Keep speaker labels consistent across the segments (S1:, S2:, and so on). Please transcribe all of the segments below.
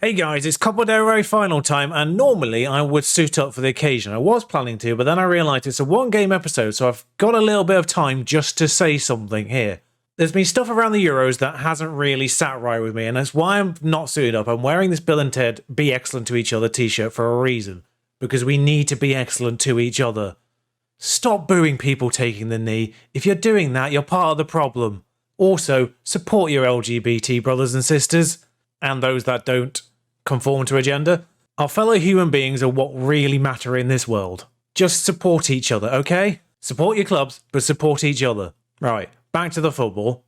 S1: Hey guys, it's COPA DEL REY final time, and normally I would suit up for the occasion. I was planning to, but then I realised it's a one-game episode, so I've got a little bit of time just to say something here. There's been stuff around the Euros that hasn't really sat right with me, and that's why I'm not suited up. I'm wearing this Bill and Ted Be Excellent to Each Other t-shirt for a reason. Because we need to be excellent to each other. Stop booing people taking the knee. If you're doing that, you're part of the problem. Also, support your LGBT brothers and sisters, and those that don't conform to a gender. Our fellow human beings are what really matter in this world. Just support each other, okay? Support your clubs, but support each other. Right, back to the football.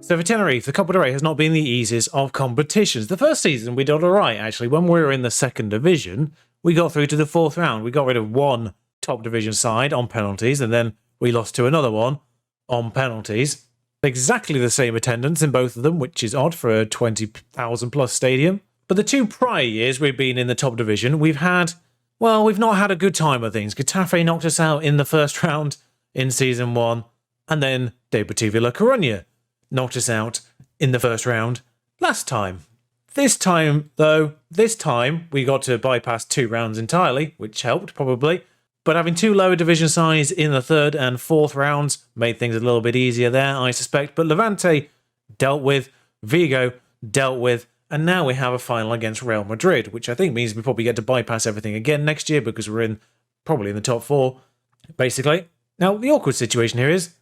S1: So for Tenerife, the COPA DEL REY has not been the easiest of competitions. The first season we did alright, actually. When we were in the second division, we got through to the fourth round. We got rid of one top division side on penalties, and then we lost to another one on penalties. Exactly the same attendance in both of them, which is odd for a 20,000 plus stadium. But the two prior years we've been in the top division, we've not had a good time of things. Getafe knocked us out in the first round in season 1, and then Deportivo La Coruña knocked us out in the first round last time. This time, we got to bypass 2 rounds entirely, which helped, probably. But having 2 lower division sides in the third and fourth rounds made things a little bit easier there, I suspect. But Levante dealt with, Vigo dealt with, and now we have a final against Real Madrid, which I think means we probably get to bypass everything again next year because we're probably in the top 4, basically. Now, the awkward situation here is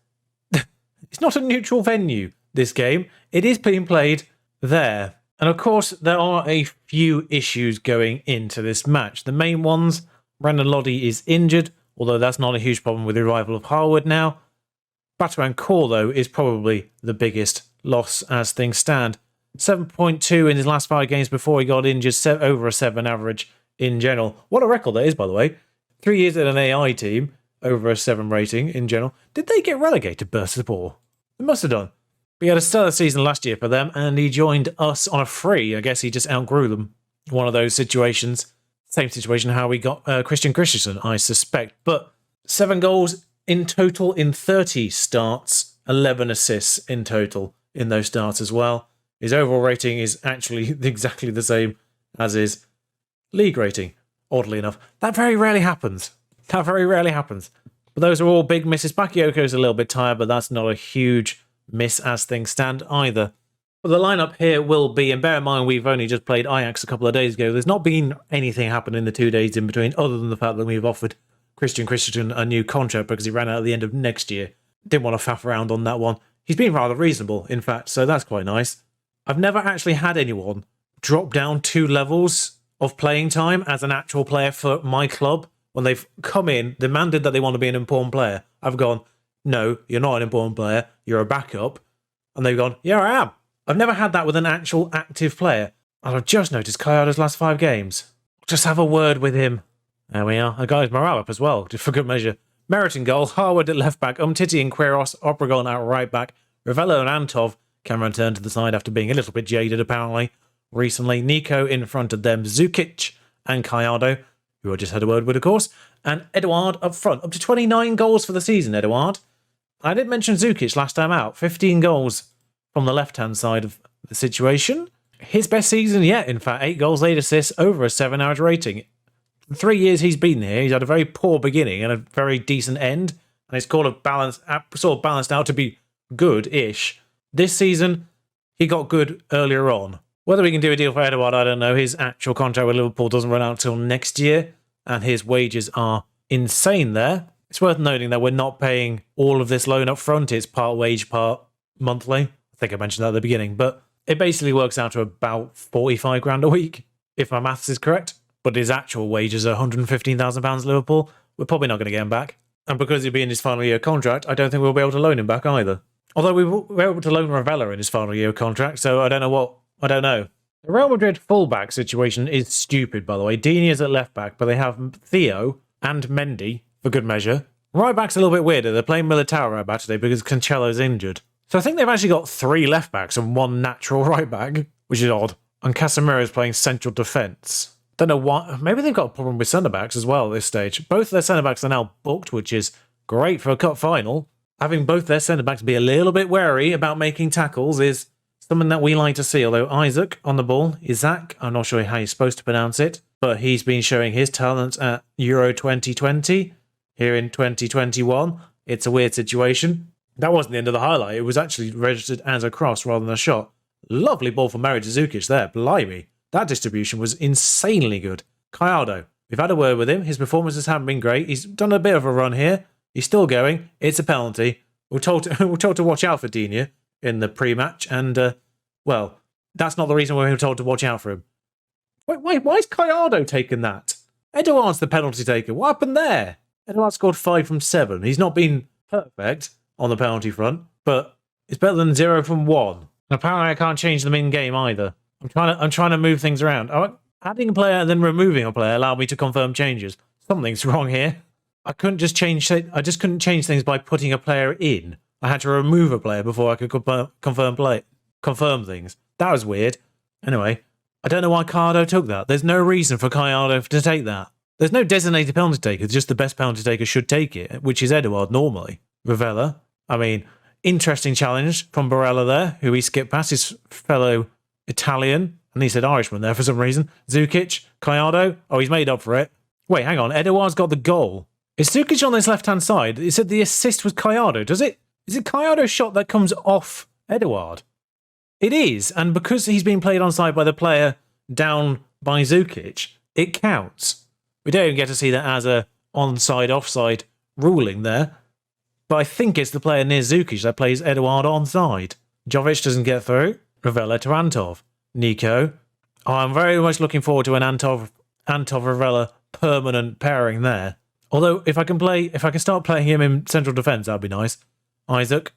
S1: it's not a neutral venue, this game. It is being played there. And of course, there are a few issues going into this match. The main ones, Brandon Loddy is injured, although that's not a huge problem with the arrival of Harwood now. Batuan Core, though, is probably the biggest loss as things stand. 7.2 in his last 5 games before he got injured, over a 7 average in general. What a record that is, by the way. 3 years at an AI team, over a 7 rating in general. Did they get relegated, Bursaspor? They must have done. We had a stellar season last year for them, and he joined us on a free. I guess he just outgrew them. One of those situations. Same situation how we got Christian Christensen, I suspect. But 7 goals in total in 30 starts, 11 assists in total in those starts as well. His overall rating is actually exactly the same as his league rating, oddly enough. That very rarely happens. But those are all big misses. Bakayoko's a little bit tired, but that's not a huge miss as things stand either. But the lineup here will be, and bear in mind we've only just played Ajax a couple of days ago, there's not been anything happen in the 2 days in between other than the fact that we've offered Christian Christensen a new contract because he ran out at the end of next year. Didn't want to faff around on that one. He's been rather reasonable, in fact, so that's quite nice. I've never actually had anyone drop down 2 levels of playing time as an actual player for my club. When they've come in, demanded that they want to be an important player, I've gone, no, you're not an important player, you're a backup. And they've gone, yeah, I am. I've never had that with an actual active player. And I've just noticed Kayada's last 5 games. Just have a word with him. There we are. I got his morale up as well, just for good measure. Merritt in goal, Harwood at left back, Umtiti and Quiros, Obregon at right back, Ravello and Antov can return to the side after being a little bit jaded apparently recently. Nico in front of them, Zukic and Kayado, who I just had a word with of course, and Eduard up front. Up to 29 goals for the season, Eduard. I did mention Zukic last time out. 15 goals from the left-hand side of the situation. His best season yet, in fact. 8 goals, 8 assists, over a 7 average rating. The 3 years he's been here, he's had a very poor beginning and a very decent end. And it's sort of balanced out to be good-ish. This season, he got good earlier on. Whether we can do a deal for Eduard, I don't know. His actual contract with Liverpool doesn't run out till next year. And his wages are insane there. It's worth noting that we're not paying all of this loan up front. It's part wage, part monthly. I think I mentioned that at the beginning. But it basically works out to about 45 grand a week, if my maths is correct. But his actual wages are £115,000 Liverpool. We're probably not going to get him back. And because he'll be in his final year contract, I don't think we'll be able to loan him back either. Although we were able to loan Ravello in his final year contract, so I don't know. The Real Madrid fullback situation is stupid, by the way. Dini is at left back, but they have Theo and Mendy, for good measure. Right back's a little bit weirder. They're playing Militao right back today because Cancelo's injured. So I think they've actually got 3 left backs and 1 natural right back, which is odd. And Casemiro's playing central defence. Don't know why. Maybe they've got a problem with centre-backs as well at this stage. Both their centre-backs are now booked, which is great for a cup final. Having both their centre-backs be a little bit wary about making tackles is something that we like to see. Although Isaac on the ball, Isaac, I'm not sure how you're supposed to pronounce it, but he's been showing his talents at Euro 2020 here in 2021. It's a weird situation. That wasn't the end of the highlight. It was actually registered as a cross rather than a shot. Lovely ball from Mary Zukic there. Blimey. That distribution was insanely good. Gallardo, we've had a word with him. His performances haven't been great. He's done a bit of a run here. He's still going. It's a penalty. We're told to watch out for Digne in the pre-match, and, well, that's not the reason we were told to watch out for him. Wait, why is Gallardo taking that? Edouard's the penalty taker. What happened there? Edouard scored 5 from 7. He's not been perfect on the penalty front, but it's better than 0 from 1. And apparently I can't change them in-game either. I'm trying to move things around. Adding a player and then removing a player allowed me to confirm changes. Something's wrong here. I just couldn't change things by putting a player in. I had to remove a player before I could confirm things. That was weird. Anyway, I don't know why Gallardo took that. There's no reason for Gallardo to take that. There's no designated penalty taker. Just the best penalty taker should take it, which is Edouard normally. Ravella. I mean, interesting challenge from Barella there, who he skipped past his fellow Italian, and he said Irishman there for some reason. Zukic, Gallardo. Oh, he's made up for it. Wait, hang on. Edouard's got the goal. Is Zukic on this left-hand side? It said the assist was Gallardo. Is it Gallardo's shot that comes off Edouard? It is, and because he's being played onside by the player down by Zukic, it counts. We don't even get to see that as a onside-offside ruling there, but I think it's the player near Zukic that plays Edouard onside. Jovic doesn't get through. Ravella to Antov. Nico. Oh, I'm very much looking forward to an Antov-Ravella permanent pairing there. Although, if I can start playing him in central defence, that'd be nice. Isaac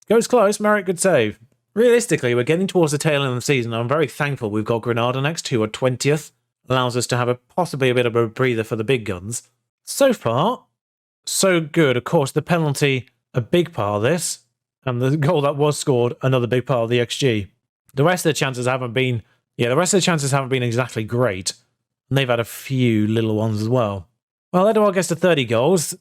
S1: goes close. Merrick, good save. Realistically, we're getting towards the tail end of the season. I'm very thankful we've got Granada next, who are 20th. Allows us to have possibly a bit of a breather for the big guns. So far, so good. Of course, the penalty, a big part of this, and the goal that was scored, another big part of the XG. The rest of the chances haven't been exactly great, and they've had a few little ones as well. Well, Edouard gets to 30 goals,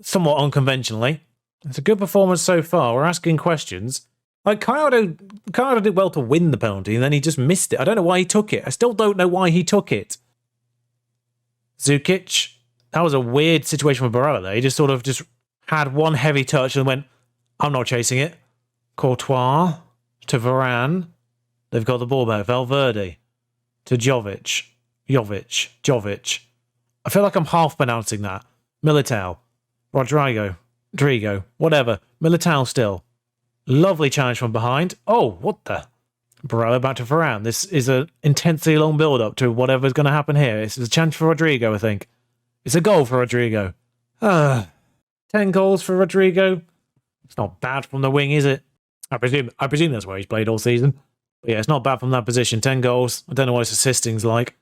S1: somewhat unconventionally. It's a good performance so far. We're asking questions. Like, Gallardo did well to win the penalty, and then he just missed it. I don't know why he took it. I still don't know why he took it. Zukic, that was a weird situation for Barella there. He just had one heavy touch and went, I'm not chasing it. Courtois to Varane. They've got the ball back. Valverde to Jovic. I feel like I'm half pronouncing that. Militao. Rodrigo, whatever. Militao still. Lovely challenge from behind. Oh, what the? Barella back to Varane. This is an intensely long build-up to whatever's going to happen here. This is a chance for Rodrigo, I think. It's a goal for Rodrigo. 10 goals for Rodrigo. It's not bad from the wing, is it? I presume that's where he's played all season. But yeah, it's not bad from that position. 10 goals. I don't know what his assisting's like.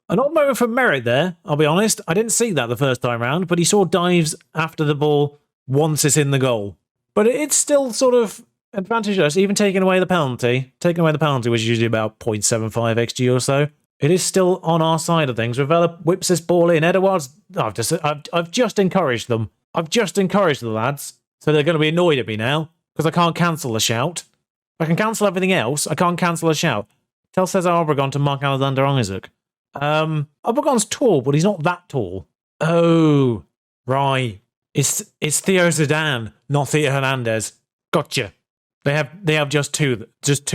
S1: An odd moment for Merritt there, I'll be honest. I didn't see that the first time round, but he saw dives after the ball once it's in the goal. But it's still sort of advantage us, even taking away the penalty, which is usually about 0.75 XG or so. It is still on our side of things. Ravella whips this ball in. Edouard's... I've just encouraged them. I've just encouraged the lads. So they're going to be annoyed at me now, because I can't cancel a shout. I can cancel everything else. I can't cancel a shout. Tell Cesar Obregon to mark Alexander Isaac. Obregon's tall, but he's not that tall. Oh, right. It's Theo Zidane, not Theo Hernandez. Gotcha. They have just two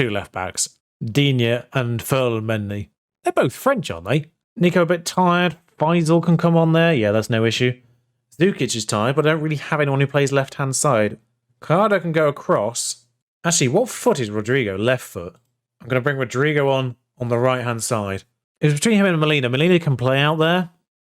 S1: left backs. Digne and Ferland-Mendy. They're both French, aren't they? Nico a bit tired. Faisal can come on there. Yeah, that's no issue. Zukic is tired, but I don't really have anyone who plays left-hand side. Gallardo can go across. Actually, what foot is Rodrigo? Left foot. I'm going to bring Rodrigo on the right-hand side. It's between him and Molina. Molina can play out there.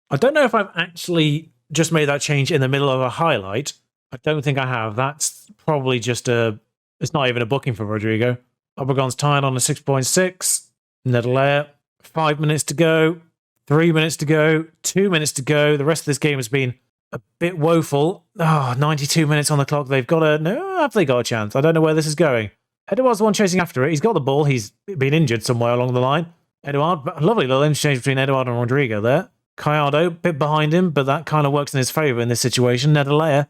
S1: I don't know if I've actually just made that change in the middle of a highlight. I don't think I have. That's probably just it's not even a booking for Rodrigo. Obregon's tired on a 6.6. Nedalea. 5 minutes to go. 3 minutes to go. 2 minutes to go. The rest of this game has been a bit woeful. 92 minutes on the clock. Have they got a chance? I don't know where this is going. Edouard's the one chasing after it. He's got the ball. He's been injured somewhere along the line. Eduard, lovely little interchange between Eduard and Rodrigo there. Gallardo, bit behind him, but that kind of works in his favour in this situation. Nedalea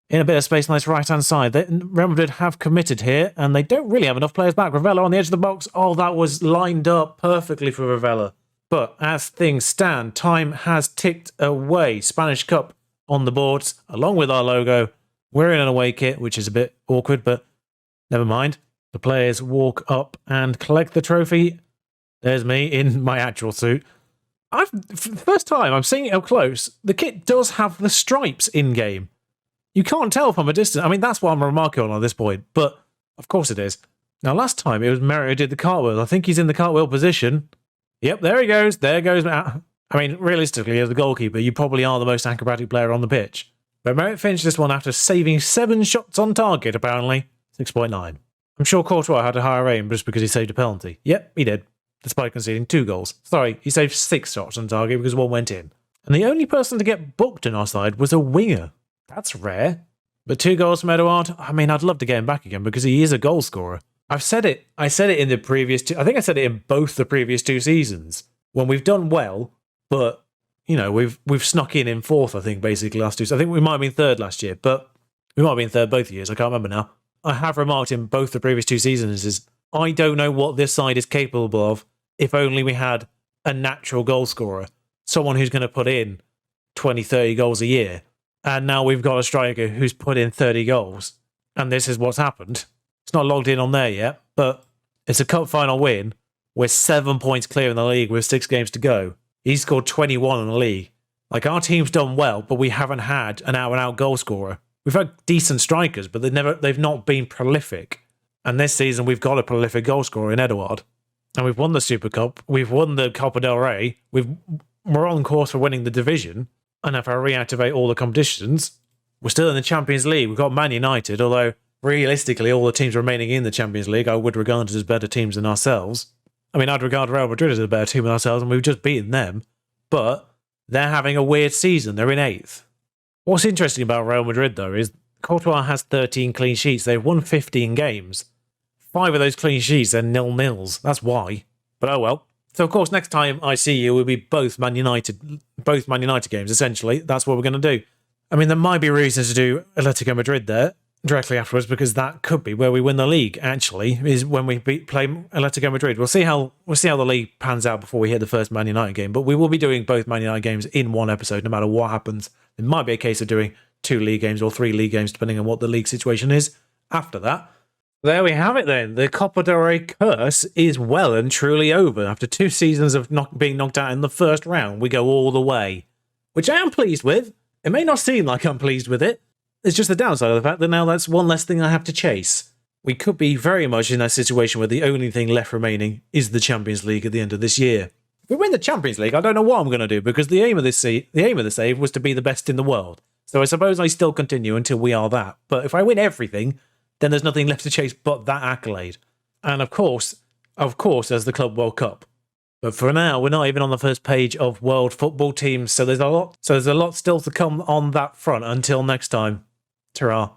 S1: in a bit of space on this right-hand side. Real Madrid have committed here, and they don't really have enough players back. Ravella on the edge of the box. Oh, that was lined up perfectly for Ravella. But as things stand, time has ticked away. Spanish Cup on the boards, along with our logo. We're in an away kit, which is a bit awkward, but never mind. The players walk up and collect the trophy. There's me in my actual suit. For the first time, I'm seeing it up close. The kit does have the stripes in-game. You can't tell from a distance. I mean, that's what I'm remarking on at this point, but of course it is. Now, last time it was Merritt who did the cartwheel. I think he's in the cartwheel position. Yep, there he goes. There goes. I mean, realistically, as the goalkeeper, you probably are the most acrobatic player on the pitch. But Merritt finished this one after saving 7 shots on target, apparently. 6.9. I'm sure Courtois had a higher aim just because he saved a penalty. Yep, he did. Despite conceding 2 goals. Sorry, he saved 6 shots on target because 1 went in. And the only person to get booked on our side was a winger. That's rare. But 2 goals from Eduard, I mean, I'd love to get him back again because he is a goal scorer. I've said it. I said it in the previous 2... I think I said it in both the previous 2 seasons. When we've done well, but, you know, we've snuck in 4th, I think, basically, last 2. I think we might have been 3rd last year, but we might have been 3rd both years. I can't remember now. I have remarked in both the previous 2 seasons is I don't know what this side is capable of if only we had a natural goal scorer. Someone who's going to put in 20, 30 goals a year. And now we've got a striker who's put in 30 goals. And this is what's happened. It's not logged in on there yet, but it's a cup final win. We're 7 points clear in the league with 6 games to go. He's scored 21 in the league. Like, our team's done well, but we haven't had an out-and-out goal scorer. We've had decent strikers, but they've not been prolific. And this season, we've got a prolific goal scorer in Eduard. And we've won the Super Cup. We've won the Copa del Rey. We're on course for winning the division. And if I reactivate all the competitions, we're still in the Champions League. We've got Man United, although realistically, all the teams remaining in the Champions League I would regard as better teams than ourselves. I mean, I'd regard Real Madrid as a better team than ourselves, and we've just beaten them. But they're having a weird season. They're in 8th. What's interesting about Real Madrid, though, is Courtois has 13 clean sheets. They've won 15 games. 5 of those clean sheets are 0-0s. That's why. But oh well. So, of course, next time I see you will be both Man United games, essentially. That's what we're going to do. I mean, there might be reasons to do Atletico Madrid there directly afterwards, because that could be where we win the league, actually, is when we play Atletico Madrid. We'll see how the league pans out before we hit the first Man United game, but we will be doing both Man United games in one episode, no matter what happens. It might be a case of doing 2 league games or 3 league games, depending on what the league situation is after that. There we have it then. The Copa del Rey curse is well and truly over. After 2 seasons of being knocked out in the first round, we go all the way. Which I am pleased with. It may not seem like I'm pleased with it. It's just the downside of the fact that now that's one less thing I have to chase. We could be very much in that situation where the only thing left remaining is the Champions League at the end of this year. If we win the Champions League, I don't know what I'm going to do, because the aim of the save was to be the best in the world. So I suppose I still continue until we are that. But if I win everything, then there's nothing left to chase but that accolade. And of course, there's the Club World Cup. But for now, we're not even on the first page of world football teams, so there's a lot still to come on that front. Until next time, ta-ra.